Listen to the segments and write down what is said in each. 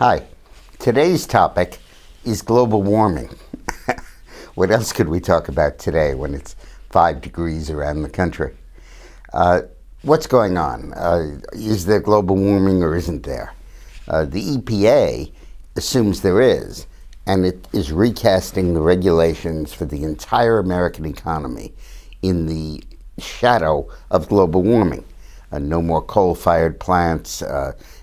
Hi. Today's topic is global warming. What else could we talk about today when it's 5 degrees around the country? What's going on? Is there global warming or isn't there? The EPA assumes there is, and it is recasting the regulations for the entire American economy in the shadow of global warming. No more coal-fired plants.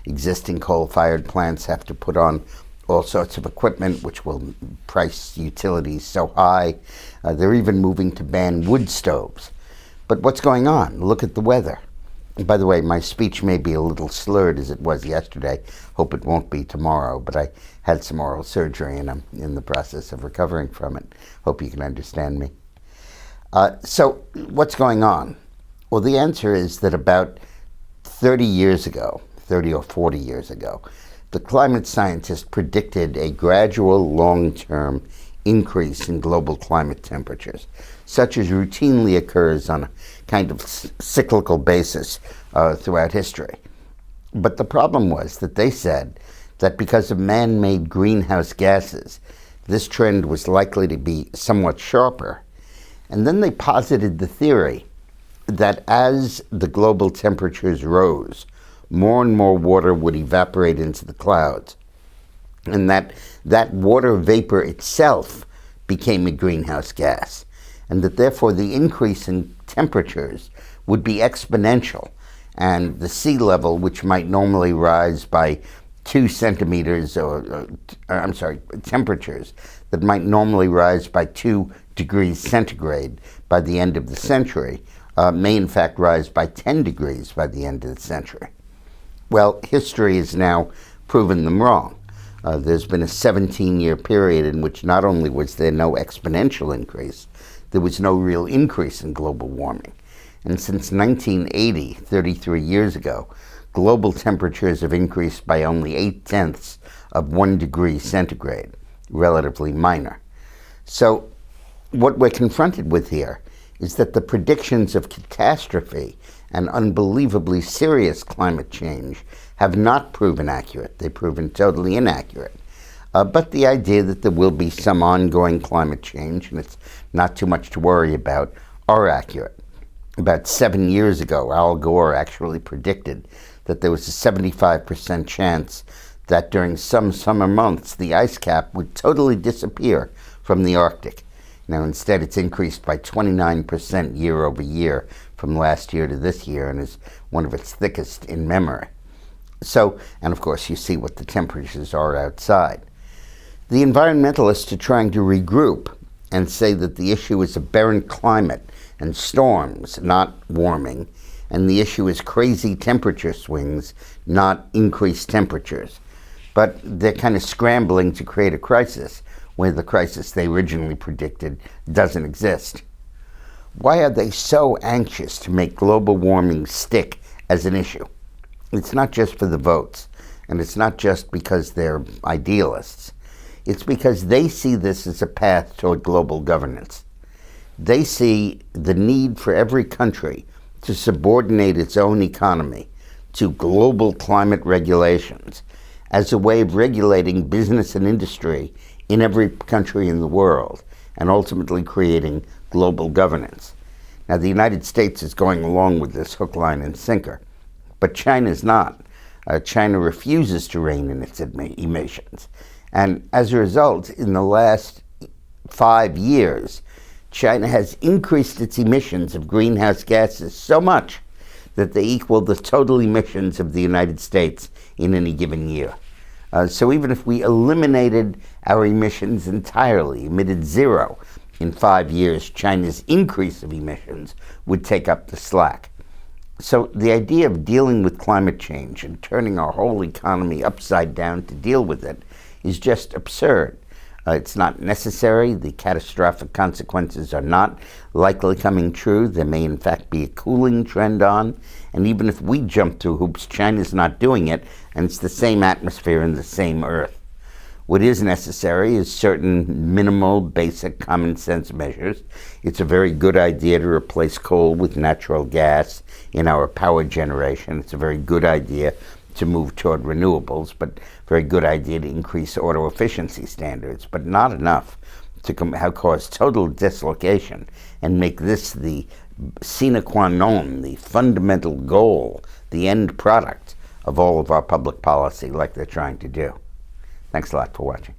Existing coal-fired plants have to put on all sorts of equipment which will price utilities so high. They're even moving to ban wood stoves. But what's going on? Look at the weather. And by the way, my speech may be a little slurred as it was yesterday. Hope it won't be tomorrow, but I had some oral surgery and I'm in the process of recovering from it. Hope you can understand me. So what's going on? Well, the answer is that about 30 years ago, 30 or 40 years ago, the climate scientists predicted a gradual long-term increase in global climate temperatures, such as routinely occurs on a kind of cyclical basis throughout history. But the problem was that they said that because of man-made greenhouse gases, this trend was likely to be somewhat sharper. And then they posited the theory that as the global temperatures rose, more and more water would evaporate into the clouds, and that water vapor itself became a greenhouse gas, and that therefore the increase in temperatures would be exponential, and the sea level, which might normally rise by 2 centimeters, temperatures that might normally rise by 2 degrees centigrade by the end of the century, may in fact rise by 10 degrees by the end of the century. Well, history has now proven them wrong. There's been a 17-year period in which not only was there no exponential increase, there was no real increase in global warming. And since 1980, 33 years ago, global temperatures have increased by only 0.8 of 1 degree centigrade, relatively minor. So what we're confronted with here is that the predictions of catastrophe and unbelievably serious climate change have not proven accurate. They've proven totally inaccurate. But the idea that there will be some ongoing climate change, and it's not too much to worry about, are accurate. About 7 years ago, Al Gore actually predicted that there was a 75% chance that during some summer months, the ice cap would totally disappear from the Arctic. Now, instead, it's increased by 29% year over year from last year to this year and is one of its thickest in memory. So, and of course, you see what the temperatures are outside. The environmentalists are trying to regroup and say that the issue is aberrant climate and storms, not warming, and the issue is crazy temperature swings, not increased temperatures. But they're kind of scrambling to create a crisis where the crisis they originally predicted doesn't exist. Why are they so anxious to make global warming stick as an issue? It's not just for the votes, and it's not just because they're idealists. It's because they see this as a path toward global governance. They see the need for every country to subordinate its own economy to global climate regulations as a way of regulating business and industry in every country in the world, and ultimately creating global governance. Now, the United States is going along with this hook, line, and sinker, but China's not. China refuses to rein in its emissions. And as a result, in the last 5 years, China has increased its emissions of greenhouse gases so much that they equal the total emissions of the United States in any given year. So even if we eliminated our emissions entirely, emitted zero, in 5 years, China's increase of emissions would take up the slack. So the idea of dealing with climate change and turning our whole economy upside down to deal with it is just absurd. It's not necessary. The catastrophic consequences are not likely coming true. There may in fact be a cooling trend on. And even if we jump through hoops, China's not doing it, and it's the same atmosphere and the same Earth. What is necessary is certain minimal, basic common sense measures. It's a very good idea to replace coal with natural gas in our power generation. It's a very good idea to move toward renewables, but very good idea to increase auto efficiency standards, but not enough to cause total dislocation and make this the sine qua non, the fundamental goal, the end product of all of our public policy like they're trying to do. Thanks a lot for watching.